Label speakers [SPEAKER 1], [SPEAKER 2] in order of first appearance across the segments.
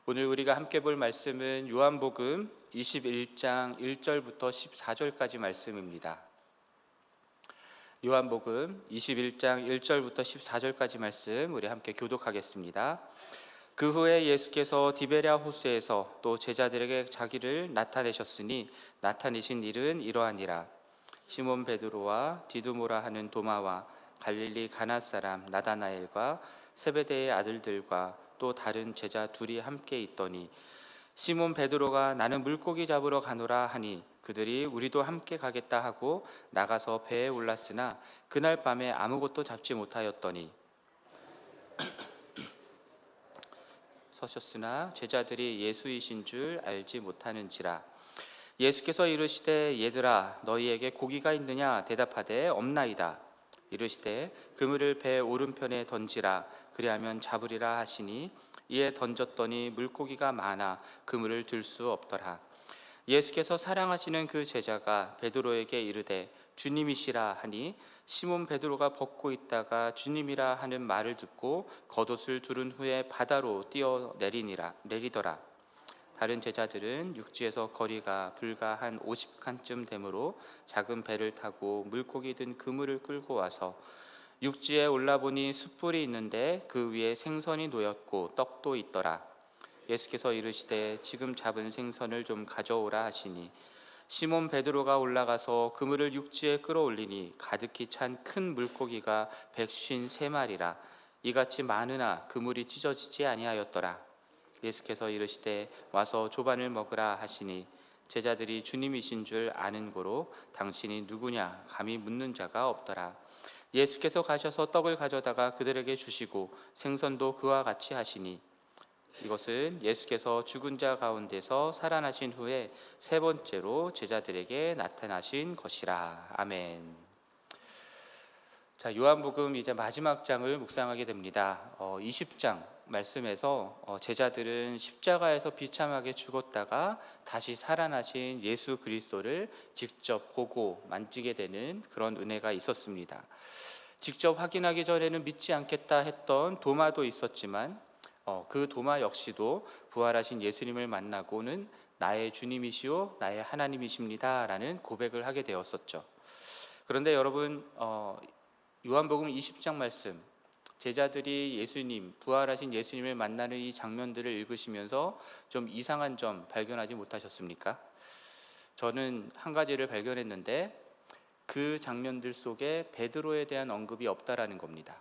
[SPEAKER 1] 오늘 우리가 함께 볼 말씀은 요한복음 21장 1절부터 14절까지 말씀입니다. 요한복음 21장 1절부터 14절까지 말씀 우리 함께 교독하겠습니다. 그 후에 예수께서 디베랴 호수에서 또 제자들에게 자기를 나타내셨으니 나타내신 일은 이러하니라. 시몬 베드로와 디두모라 하는 도마와 갈릴리 가나 사람 나다나엘과 세베대의 아들들과 또 다른 제자 둘이 함께 있더니 시몬 베드로가 나는 물고기 잡으러 가노라 하니 그들이 우리도 함께 가겠다 하고 나가서 배에 올랐으나 그날 밤에 아무것도 잡지 못하였더니 서셨으나 제자들이 예수이신 줄 알지 못하는지라. 예수께서 이르시되 얘들아 너희에게 고기가 있느냐 대답하되 없나이다. 이르시되 그물을 배 오른편에 던지라 그리하면 잡으리라 하시니 이에 던졌더니 물고기가 많아 그물을 들 수 없더라. 예수께서 사랑하시는 그 제자가 베드로에게 이르되 주님이시라 하니 시몬 베드로가 벗고 있다가 주님이라 하는 말을 듣고 겉옷을 두른 후에 바다로 뛰어 내리더라. 다른 제자들은 육지에서 거리가 불과 한 50칸쯤 되므로 작은 배를 타고 물고기 든 그물을 끌고 와서 육지에 올라보니 숯불이 있는데 그 위에 생선이 놓였고 떡도 있더라. 예수께서 이르시되 지금 잡은 생선을 좀 가져오라 하시니 시몬 베드로가 올라가서 그물을 육지에 끌어올리니 가득히 찬 큰 물고기가 153마리라. 이같이 많으나 그물이 찢어지지 아니하였더라. 예수께서 이르시되 와서 조반을 먹으라 하시니 제자들이 주님이신 줄 아는 고로 당신이 누구냐 감히 묻는 자가 없더라. 예수께서 가셔서 떡을 가져다가 그들에게 주시고 생선도 그와 같이 하시니 이것은 예수께서 죽은 자 가운데서 살아나신 후에 세 번째로 제자들에게 나타나신 것이라. 아멘. 자, 요한복음 이제 마지막 장을 묵상하게 됩니다. 20장 말씀에서 제자들은 십자가에서 비참하게 죽었다가 다시 살아나신 예수 그리스도를 직접 보고 만지게 되는 그런 은혜가 있었습니다. 직접 확인하기 전에는 믿지 않겠다 했던 도마도 있었지만 그 도마 역시도 부활하신 예수님을 만나고는 나의 주님이시오 나의 하나님이십니다 라는 고백을 하게 되었었죠. 그런데 여러분 요한복음 20장 말씀 제자들이 예수님, 부활하신 예수님을 만나는 이 장면들을 읽으시면서 좀 이상한 점 발견하지 못하셨습니까? 저는 한 가지를 발견했는데 그 장면들 속에 베드로에 대한 언급이 없다라는 겁니다.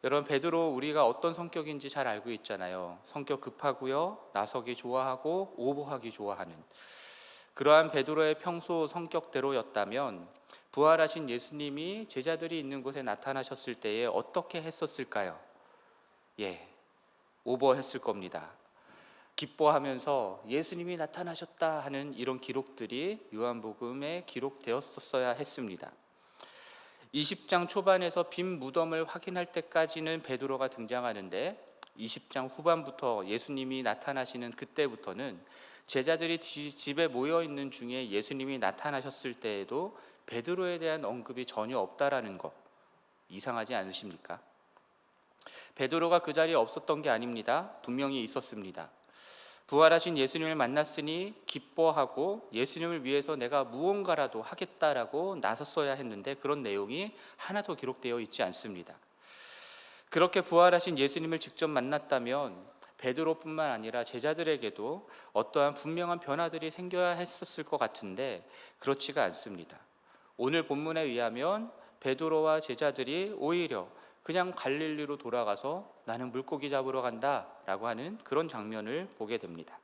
[SPEAKER 1] 여러분, 베드로 우리가 어떤 성격인지 잘 알고 있잖아요. 성격 급하고요, 나서기 좋아하고 오버하기 좋아하는 그러한 베드로의 평소 성격대로였다면 부활하신 예수님이 제자들이 있는 곳에 나타나셨을 때에 어떻게 했었을까요? 오버했을 겁니다. 기뻐하면서 예수님이 나타나셨다 하는 이런 기록들이 요한복음에 기록되었어야 했습니다. 20장 초반에서 빈 무덤을 확인할 때까지는 베드로가 등장하는데 20장 후반부터 예수님이 나타나시는 그때부터는 제자들이 집에 모여있는 중에 예수님이 나타나셨을 때에도 베드로에 대한 언급이 전혀 없다라는 것 이상하지 않으십니까? 베드로가 그 자리에 없었던 게 아닙니다. 분명히 있었습니다. 부활하신 예수님을 만났으니 기뻐하고 예수님을 위해서 내가 무언가라도 하겠다라고 나섰어야 했는데 그런 내용이 하나도 기록되어 있지 않습니다. 그렇게 부활하신 예수님을 직접 만났다면 베드로뿐만 아니라 제자들에게도 어떠한 분명한 변화들이 생겨야 했었을 것 같은데 그렇지가 않습니다. 오늘 본문에 의하면 베드로와 제자들이 오히려 그냥 갈릴리로 돌아가서 나는 물고기 잡으러 간다라고 하는 그런 장면을 보게 됩니다.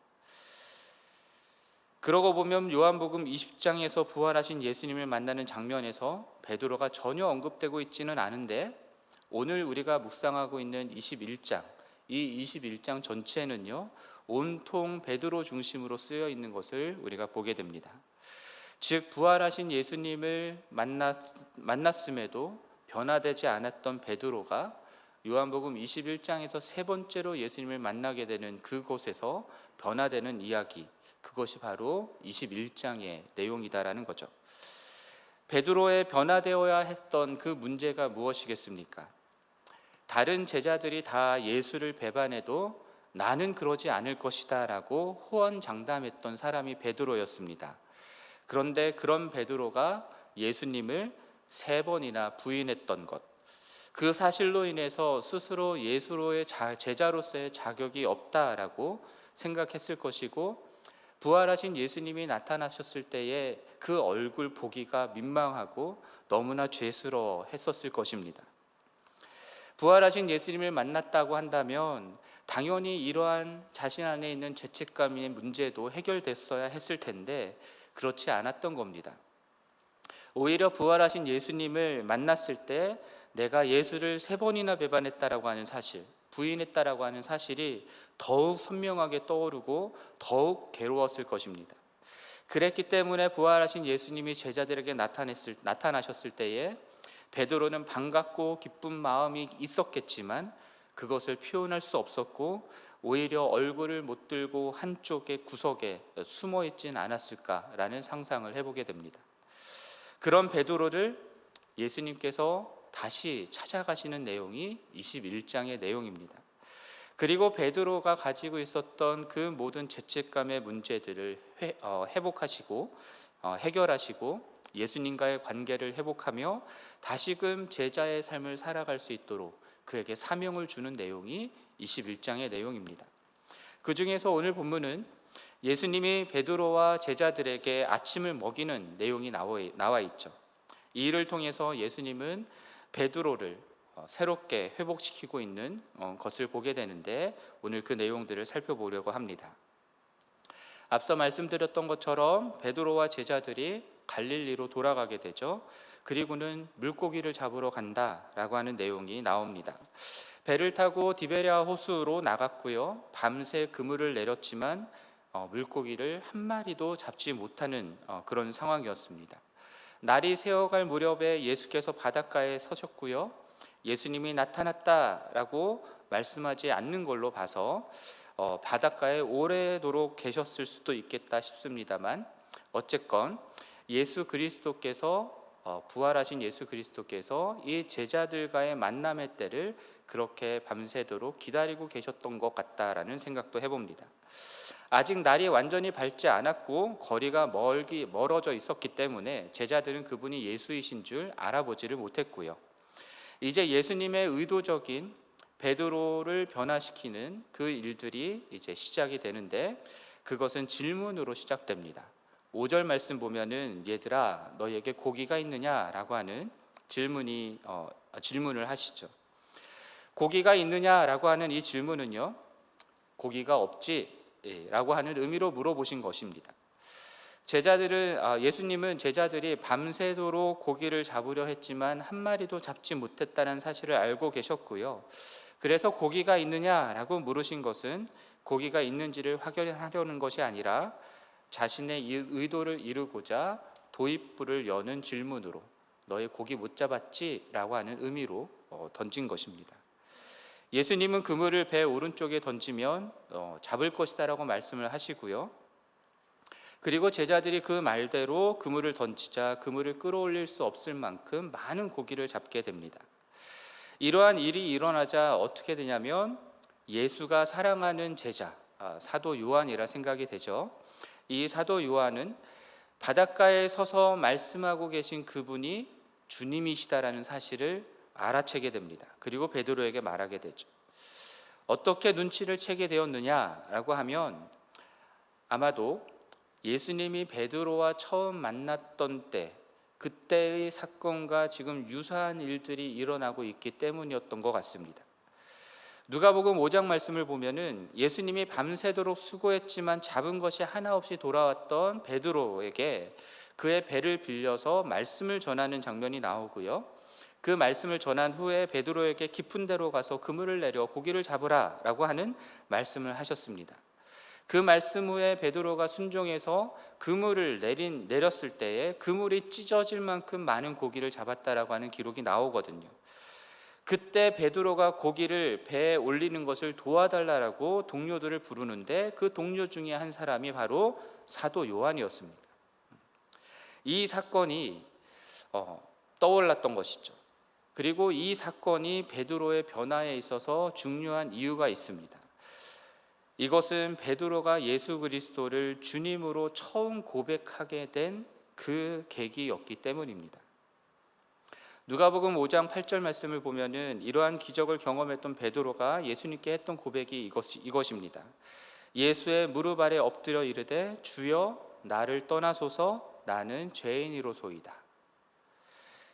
[SPEAKER 1] 그러고 보면 요한복음 20장에서 부활하신 예수님을 만나는 장면에서 베드로가 전혀 언급되고 있지는 않은데 오늘 우리가 묵상하고 있는 21장, 이 21장 전체는요 온통 베드로 중심으로 쓰여 있는 것을 우리가 보게 됩니다. 즉 부활하신 예수님을 만났음에도 변화되지 않았던 베드로가 요한복음 21장에서 세 번째로 예수님을 만나게 되는 그곳에서 변화되는 이야기, 그것이 바로 21장의 내용이다라는 거죠. 베드로의 변화되어야 했던 그 문제가 무엇이겠습니까? 다른 제자들이 다 예수를 배반해도 나는 그러지 않을 것이다 라고 호언장담했던 사람이 베드로였습니다. 그런데 그런 베드로가 예수님을 3번이나 부인했던 것, 그 사실로 인해서 스스로 예수로의 제자로서의 자격이 없다라고 생각했을 것이고, 부활하신 예수님이 나타나셨을 때에 그 얼굴 보기가 민망하고 너무나 죄스러워 했었을 것입니다. 부활하신 예수님을 만났다고 한다면 당연히 이러한 자신 안에 있는 죄책감의 문제도 해결됐어야 했을 텐데 그렇지 않았던 겁니다. 오히려 부활하신 예수님을 만났을 때 내가 예수를 3번이나 배반했다라고 하는 사실, 부인했다라고 하는 사실이 더욱 선명하게 떠오르고 더욱 괴로웠을 것입니다. 그랬기 때문에 부활하신 예수님이 제자들에게 나타나셨을 때에 베드로는 반갑고 기쁜 마음이 있었겠지만 그것을 표현할 수 없었고 오히려 얼굴을 못 들고 한쪽의 구석에 숨어 있진 않았을까라는 상상을 해보게 됩니다. 그런 베드로를 예수님께서 다시 찾아가시는 내용이 21장의 내용입니다. 그리고 베드로가 가지고 있었던 그 모든 죄책감의 문제들을 회복하시고 해결하시고 예수님과의 관계를 회복하며 다시금 제자의 삶을 살아갈 수 있도록 그에게 사명을 주는 내용이 21장의 내용입니다. 그 중에서 오늘 본문은 예수님이 베드로와 제자들에게 아침을 먹이는 내용이 나와 있죠. 이 일을 통해서 예수님은 베드로를 새롭게 회복시키고 있는 것을 보게 되는데 오늘 그 내용들을 살펴보려고 합니다. 앞서 말씀드렸던 것처럼 베드로와 제자들이 갈릴리로 돌아가게 되죠. 그리고는 물고기를 잡으러 간다라고 하는 내용이 나옵니다. 배를 타고 디베랴 호수로 나갔고요. 밤새 그물을 내렸지만 물고기를 한 마리도 잡지 못하는 그런 상황이었습니다. 날이 새어갈 무렵에 예수께서 바닷가에 서셨고요. 예수님이 나타났다라고 말씀하지 않는 걸로 봐서 바닷가에 오래도록 계셨을 수도 있겠다 싶습니다만 어쨌건 예수 그리스도께서 부활하신 예수 그리스도께서 이 제자들과의 만남의 때를 그렇게 밤새도록 기다리고 계셨던 것 같다라는 생각도 해봅니다. 아직 날이 완전히 밝지 않았고 거리가 멀어져 있었기 때문에 제자들은 그분이 예수이신 줄 알아보지를 못했고요. 이제 예수님의 의도적인 베드로를 변화시키는 그 일들이 이제 시작이 되는데 그것은 질문으로 시작됩니다. 5절 말씀 보면은 얘들아 너희에게 고기가 있느냐라고 하는 질문을 하시죠. 고기가 있느냐라고 하는 이 질문은요, 고기가 없지라고 하는 의미로 물어보신 것입니다. 예수님은 제자들이 밤새도록 고기를 잡으려 했지만 한 마리도 잡지 못했다는 사실을 알고 계셨고요. 그래서 고기가 있느냐라고 물으신 것은 고기가 있는지를 확인하려는 것이 아니라 자신의 의도를 이루고자 도입부를 여는 질문으로 너희 고기 못 잡았지? 라고 하는 의미로 던진 것입니다. 예수님은 그물을 배 오른쪽에 던지면 잡을 것이다 라고 말씀을 하시고요. 그리고 제자들이 그 말대로 그물을 던지자 그물을 끌어올릴 수 없을 만큼 많은 고기를 잡게 됩니다. 이러한 일이 일어나자 어떻게 되냐면 예수가 사랑하는 제자, 사도 요한이라 생각이 되죠. 이 사도 요한은 바닷가에 서서 말씀하고 계신 그분이 주님이시다라는 사실을 알아채게 됩니다. 그리고 베드로에게 말하게 되죠. 어떻게 눈치를 채게 되었느냐라고 하면 아마도 예수님이 베드로와 처음 만났던 때 그때의 사건과 지금 유사한 일들이 일어나고 있기 때문이었던 것 같습니다. 누가복음 5장 말씀을 보면은 예수님이 밤새도록 수고했지만 잡은 것이 하나 없이 돌아왔던 베드로에게 그의 배를 빌려서 말씀을 전하는 장면이 나오고요. 그 말씀을 전한 후에 베드로에게 깊은 데로 가서 그물을 내려 고기를 잡으라 라고 하는 말씀을 하셨습니다. 그 말씀 후에 베드로가 순종해서 그물을 내렸을 때에 그물이 찢어질 만큼 많은 고기를 잡았다라고 하는 기록이 나오거든요. 그때 베드로가 고기를 배에 올리는 것을 도와달라고 동료들을 부르는데 그 동료 중에 한 사람이 바로 사도 요한이었습니다. 이 사건이 떠올랐던 것이죠. 그리고 이 사건이 베드로의 변화에 있어서 중요한 이유가 있습니다. 이것은 베드로가 예수 그리스도를 주님으로 처음 고백하게 된 그 계기였기 때문입니다. 누가복음 5장 8절 말씀을 보면은 이러한 기적을 경험했던 베드로가 예수님께 했던 고백이 이것입니다. 예수의 무릎 아래 엎드려 이르되 주여 나를 떠나소서 나는 죄인이로소이다.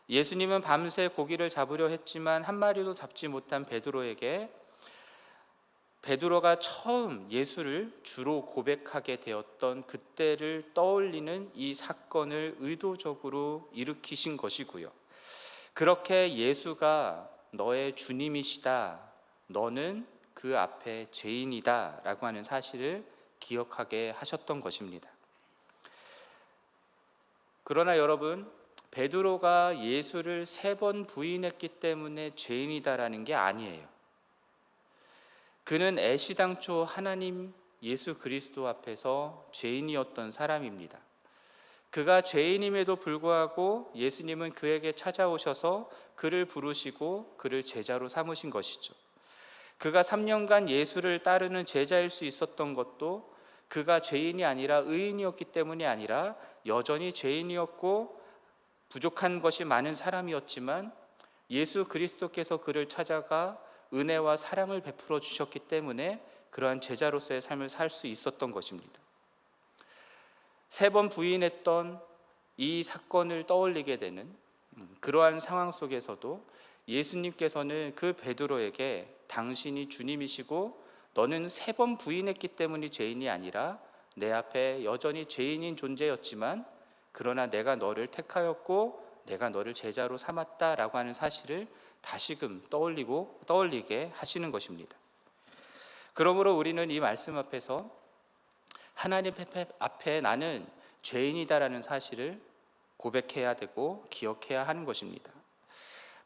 [SPEAKER 1] 예수님은 밤새 고기를 잡으려 했지만 한 마리도 잡지 못한 베드로에게 베드로가 처음 예수를 주로 고백하게 되었던 그때를 떠올리는 이 사건을 의도적으로 일으키신 것이고요. 그렇게 예수가 너의 주님이시다, 너는 그 앞에 죄인이다 라고 하는 사실을 기억하게 하셨던 것입니다. 그러나 여러분, 베드로가 예수를 3번 부인했기 때문에 죄인이다라는 게 아니에요. 그는 애시당초 하나님 예수 그리스도 앞에서 죄인이었던 사람입니다. 그가 죄인임에도 불구하고 예수님은 그에게 찾아오셔서 그를 부르시고 그를 제자로 삼으신 것이죠. 그가 3년간 예수를 따르는 제자일 수 있었던 것도 그가 죄인이 아니라 의인이었기 때문이 아니라 여전히 죄인이었고 부족한 것이 많은 사람이었지만 예수 그리스도께서 그를 찾아가 은혜와 사랑을 베풀어 주셨기 때문에 그러한 제자로서의 삶을 살 수 있었던 것입니다. 3번 부인했던 이 사건을 떠올리게 되는 그러한 상황 속에서도 예수님께서는 그 베드로에게 당신이 주님이시고 너는 3번 부인했기 때문이 죄인이 아니라 내 앞에 여전히 죄인인 존재였지만 그러나 내가 너를 택하였고 내가 너를 제자로 삼았다라고 하는 사실을 다시금 떠올리게 하시는 것입니다. 그러므로 우리는 이 말씀 앞에서 하나님 앞에 나는 죄인이다라는 사실을 고백해야 되고 기억해야 하는 것입니다.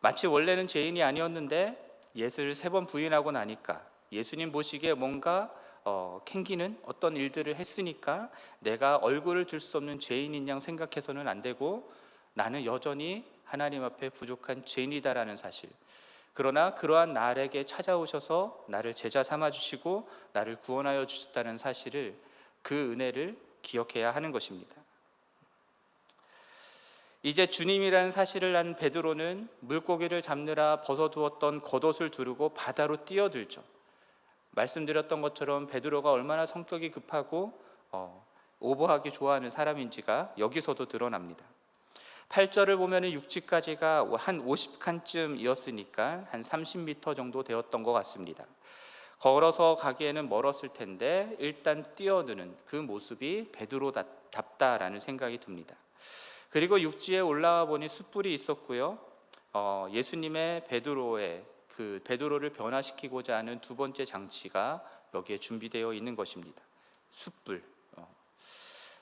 [SPEAKER 1] 마치 원래는 죄인이 아니었는데 예수를 3번 부인하고 나니까 예수님 보시기에 뭔가 캥기는 어떤 일들을 했으니까 내가 얼굴을 들 수 없는 죄인인 양 생각해서는 안 되고 나는 여전히 하나님 앞에 부족한 죄인이다라는 사실, 그러나 그러한 나에게 찾아오셔서 나를 제자 삼아주시고 나를 구원하여 주셨다는 사실을, 그 은혜를 기억해야 하는 것입니다. 이제 주님이라는 사실을 안 베드로는 물고기를 잡느라 벗어두었던 겉옷을 두르고 바다로 뛰어들죠. 말씀드렸던 것처럼 베드로가 얼마나 성격이 급하고 오버하기 좋아하는 사람인지가 여기서도 드러납니다. 8절을 보면 육지까지가 한 50칸쯤이었으니까 한 30m 정도 되었던 것 같습니다. 걸어서 가기에는 멀었을 텐데 일단 뛰어드는 그 모습이 베드로답다라는 생각이 듭니다. 그리고 육지에 올라와 보니 숯불이 있었고요. 예수님의 베드로를 변화시키고자 하는 두 번째 장치가 여기에 준비되어 있는 것입니다. 숯불.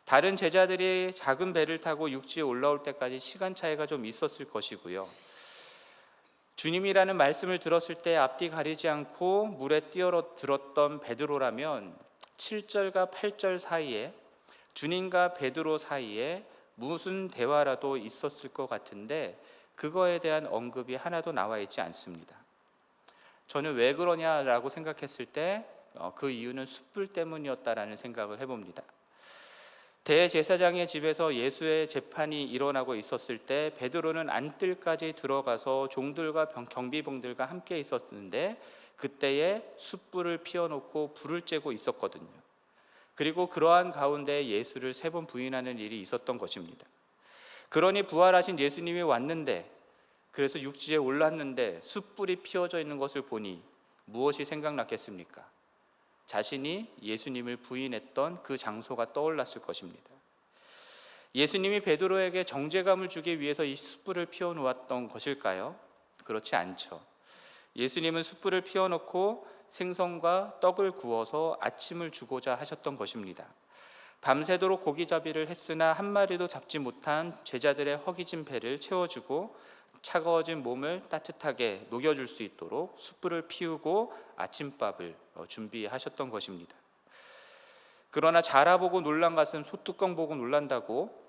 [SPEAKER 1] 다른 제자들이 작은 배를 타고 육지에 올라올 때까지 시간 차이가 좀 있었을 것이고요. 주님이라는 말씀을 들었을 때 앞뒤 가리지 않고 물에 뛰어들었던 베드로라면 7절과 8절 사이에 주님과 베드로 사이에 무슨 대화라도 있었을 것 같은데 그거에 대한 언급이 하나도 나와 있지 않습니다. 저는 왜 그러냐라고 생각했을 때 그 이유는 숯불 때문이었다라는 생각을 해봅니다. 대제사장의 집에서 예수의 재판이 일어나고 있었을 때 베드로는 안뜰까지 들어가서 종들과 경비병들과 함께 있었는데 그때에 숯불을 피워놓고 불을 쬐고 있었거든요. 그리고 그러한 가운데 예수를 3번 부인하는 일이 있었던 것입니다. 그러니 부활하신 예수님이 왔는데, 그래서 육지에 올랐는데 숯불이 피워져 있는 것을 보니 무엇이 생각났겠습니까? 자신이 예수님을 부인했던 그 장소가 떠올랐을 것입니다. 예수님이 베드로에게 정죄감을 주기 위해서 이 숯불을 피워놓았던 것일까요? 그렇지 않죠. 예수님은 숯불을 피워놓고 생선과 떡을 구워서 아침을 주고자 하셨던 것입니다. 밤새도록 고기잡이를 했으나 한 마리도 잡지 못한 제자들의 허기진 배를 채워주고 차가워진 몸을 따뜻하게 녹여줄 수 있도록 숯불을 피우고 아침밥을 준비하셨던 것입니다. 그러나 자라보고 놀란 것은 소뚜껑 보고 놀란다고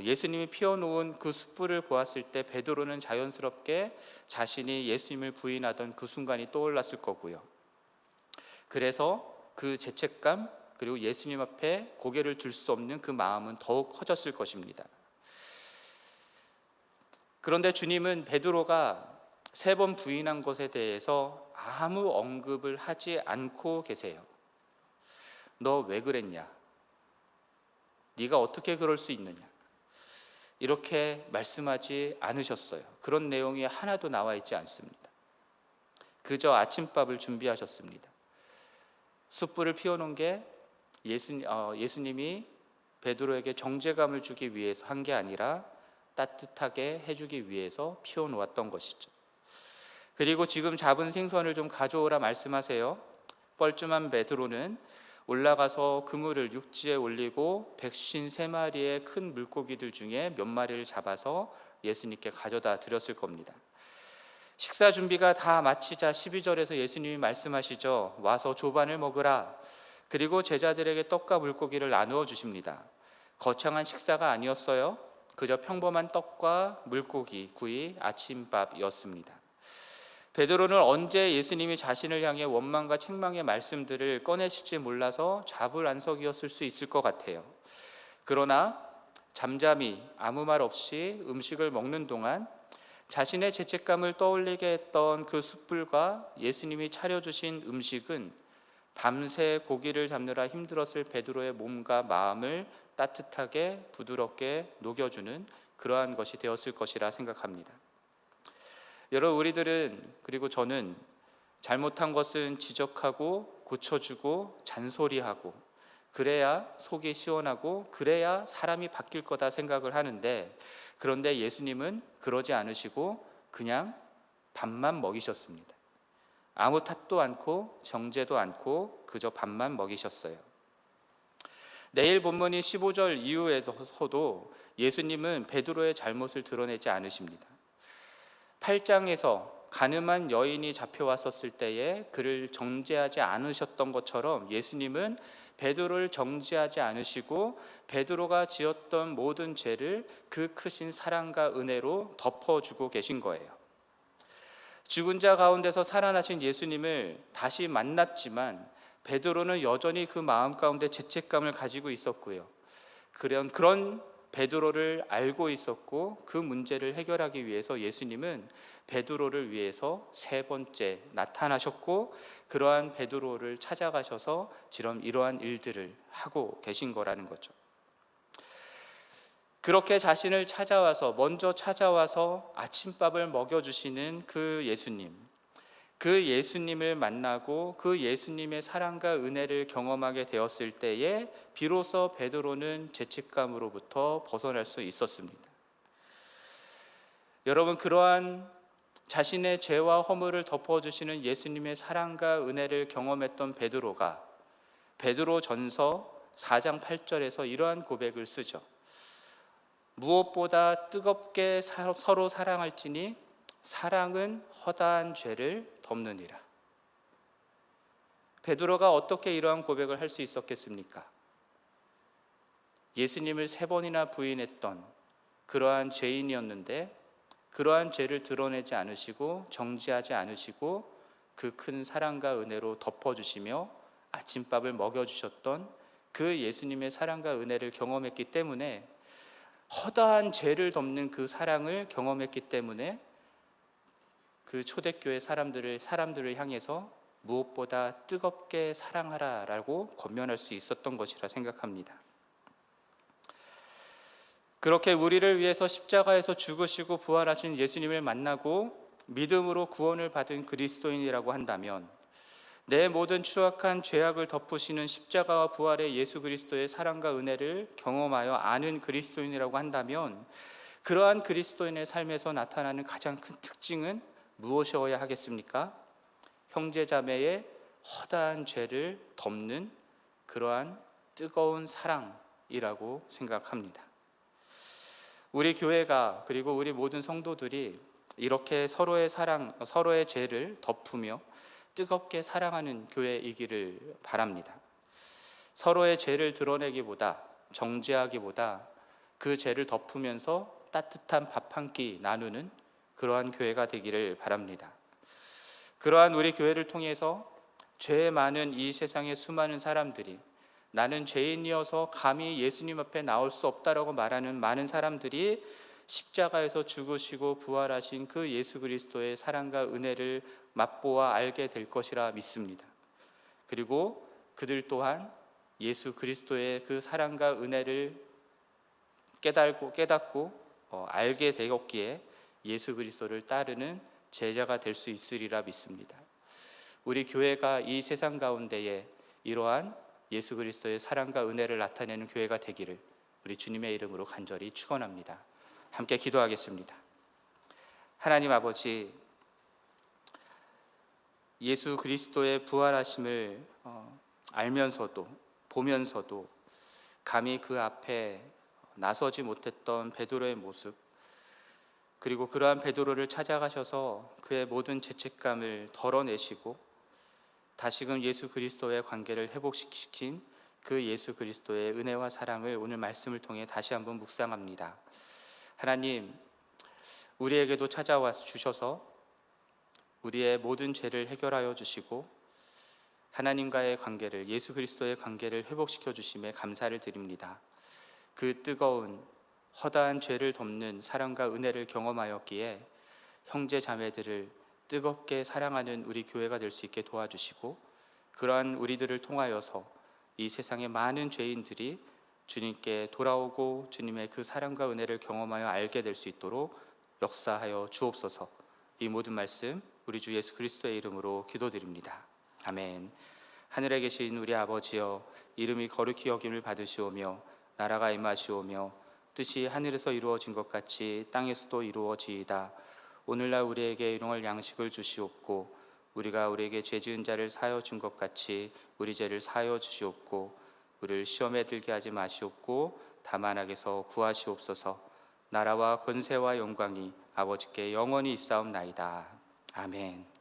[SPEAKER 1] 예수님이 피워놓은 그 숯불을 보았을 때 베드로는 자연스럽게 자신이 예수님을 부인하던 그 순간이 떠올랐을 거고요. 그래서 그 죄책감, 그리고 예수님 앞에 고개를 들 수 없는 그 마음은 더욱 커졌을 것입니다. 그런데 주님은 베드로가 3번 부인한 것에 대해서 아무 언급을 하지 않고 계세요. 너 왜 그랬냐? 네가 어떻게 그럴 수 있느냐? 이렇게 말씀하지 않으셨어요. 그런 내용이 하나도 나와 있지 않습니다. 그저 아침밥을 준비하셨습니다. 숯불을 피워놓은 게 예수님이 베드로에게 정죄감을 주기 위해서 한 게 아니라 따뜻하게 해주기 위해서 피워놓았던 것이죠. 그리고 지금 잡은 생선을 좀 가져오라 말씀하세요. 뻘쭘한 베드로는 올라가서 그물을 육지에 올리고 153마리의 큰 물고기들 중에 몇 마리를 잡아서 예수님께 가져다 드렸을 겁니다. 식사 준비가 다 마치자 12절에서 예수님이 말씀하시죠. 와서 조반을 먹으라. 그리고 제자들에게 떡과 물고기를 나누어 주십니다. 거창한 식사가 아니었어요. 그저 평범한 떡과 물고기, 구이, 아침밥이었습니다. 베드로는 언제 예수님이 자신을 향해 원망과 책망의 말씀들을 꺼내실지 몰라서 자불안석이었을 수 있을 것 같아요. 그러나 잠잠히 아무 말 없이 음식을 먹는 동안 자신의 죄책감을 떠올리게 했던 그 숯불과 예수님이 차려주신 음식은 밤새 고기를 잡느라 힘들었을 베드로의 몸과 마음을 따뜻하게 부드럽게 녹여주는 그러한 것이 되었을 것이라 생각합니다. 여러분, 우리들은, 그리고 저는 잘못한 것은 지적하고 고쳐주고 잔소리하고 그래야 속이 시원하고 그래야 사람이 바뀔 거다 생각을 하는데, 그런데 예수님은 그러지 않으시고 그냥 밥만 먹이셨습니다. 아무 탓도 않고 정죄도 않고 그저 밥만 먹이셨어요. 내일 본문인 15절 이후에서도 예수님은 베드로의 잘못을 드러내지 않으십니다. 8장에서 가늠한 여인이 잡혀왔었을 때에 그를 정죄하지 않으셨던 것처럼 예수님은 베드로를 정죄하지 않으시고 베드로가 지었던 모든 죄를 그 크신 사랑과 은혜로 덮어주고 계신 거예요. 죽은 자 가운데서 살아나신 예수님을 다시 만났지만 베드로는 여전히 그 마음 가운데 죄책감을 가지고 있었고요. 그런 베드로를 알고 있었고 그 문제를 해결하기 위해서 예수님은 베드로를 위해서 3번째 나타나셨고 그러한 베드로를 찾아가셔서 지금 이러한 일들을 하고 계신 거라는 거죠. 그렇게 자신을 먼저 찾아와서 아침밥을 먹여주시는 그 예수님을 만나고 그 예수님의 사랑과 은혜를 경험하게 되었을 때에 비로소 베드로는 죄책감으로부터 벗어날 수 있었습니다. 여러분, 그러한 자신의 죄와 허물을 덮어주시는 예수님의 사랑과 은혜를 경험했던 베드로가 베드로전서 4장 8절에서 이러한 고백을 쓰죠. 무엇보다 뜨겁게 서로 사랑할지니 사랑은 허다한 죄를 덮느니라. 베드로가 어떻게 이러한 고백을 할 수 있었겠습니까? 예수님을 3번이나 부인했던 그러한 죄인이었는데 그러한 죄를 드러내지 않으시고 정죄하지 않으시고 그 큰 사랑과 은혜로 덮어주시며 아침밥을 먹여주셨던 그 예수님의 사랑과 은혜를 경험했기 때문에, 허다한 죄를 덮는 그 사랑을 경험했기 때문에 그 초대교회 사람들을 향해서 무엇보다 뜨겁게 사랑하라라고 권면할 수 있었던 것이라 생각합니다. 그렇게 우리를 위해서 십자가에서 죽으시고 부활하신 예수님을 만나고 믿음으로 구원을 받은 그리스도인이라고 한다면, 내 모든 추악한 죄악을 덮으시는 십자가와 부활의 예수 그리스도의 사랑과 은혜를 경험하여 아는 그리스도인이라고 한다면, 그러한 그리스도인의 삶에서 나타나는 가장 큰 특징은 무엇이어야 하겠습니까? 형제자매의 허다한 죄를 덮는 그러한 뜨거운 사랑이라고 생각합니다. 우리 교회가, 그리고 우리 모든 성도들이 이렇게 서로의 죄를 덮으며 뜨겁게 사랑하는 교회이기를 바랍니다. 서로의 죄를 드러내기보다, 정죄하기보다 그 죄를 덮으면서 따뜻한 밥 한 끼 나누는 그러한 교회가 되기를 바랍니다. 그러한 우리 교회를 통해서 죄 많은 이 세상의 수많은 사람들이, 나는 죄인이어서 감히 예수님 앞에 나올 수 없다라고 말하는 많은 사람들이 십자가에서 죽으시고 부활하신 그 예수 그리스도의 사랑과 은혜를 맛보아 알게 될 것이라 믿습니다. 그리고 그들 또한 예수 그리스도의 그 사랑과 은혜를 깨닫고 알게 되었기에 예수 그리스도를 따르는 제자가 될 수 있으리라 믿습니다. 우리 교회가 이 세상 가운데에 이러한 예수 그리스도의 사랑과 은혜를 나타내는 교회가 되기를 우리 주님의 이름으로 간절히 축원합니다. 함께 기도하겠습니다. 하나님 아버지, 예수 그리스도의 부활하심을 알면서도 보면서도 감히 그 앞에 나서지 못했던 베드로의 모습, 그리고 그러한 베드로를 찾아가셔서 그의 모든 죄책감을 덜어내시고 다시금 예수 그리스도의 관계를 회복시킨 그 예수 그리스도의 은혜와 사랑을 오늘 말씀을 통해 다시 한번 묵상합니다. 하나님, 우리에게도 찾아와 주셔서 우리의 모든 죄를 해결하여 주시고 하나님과의 관계를, 예수 그리스도의 관계를 회복시켜 주심에 감사를 드립니다. 그 뜨거운 허다한 죄를 덮는 사랑과 은혜를 경험하였기에 형제 자매들을 뜨겁게 사랑하는 우리 교회가 될 수 있게 도와주시고, 그러한 우리들을 통하여서 이 세상의 많은 죄인들이 주님께 돌아오고 주님의 그 사랑과 은혜를 경험하여 알게 될 수 있도록 역사하여 주옵소서. 이 모든 말씀 우리 주 예수 그리스도의 이름으로 기도드립니다. 아멘. 하늘에 계신 우리 아버지여, 이름이 거룩히 여김을 받으시오며 나라가 임하시오며 뜻이 하늘에서 이루어진 것 같이 땅에서도 이루어지이다. 오늘날 우리에게 일용할 양식을 주시옵고 우리가 우리에게 죄 지은 자를 사하여 준 것 같이 우리 죄를 사하여 주시옵고 우리를 시험에 들게 하지 마시옵고 다만 악에서 구하시옵소서. 나라와 권세와 영광이 아버지께 영원히 있사옵나이다. 아멘.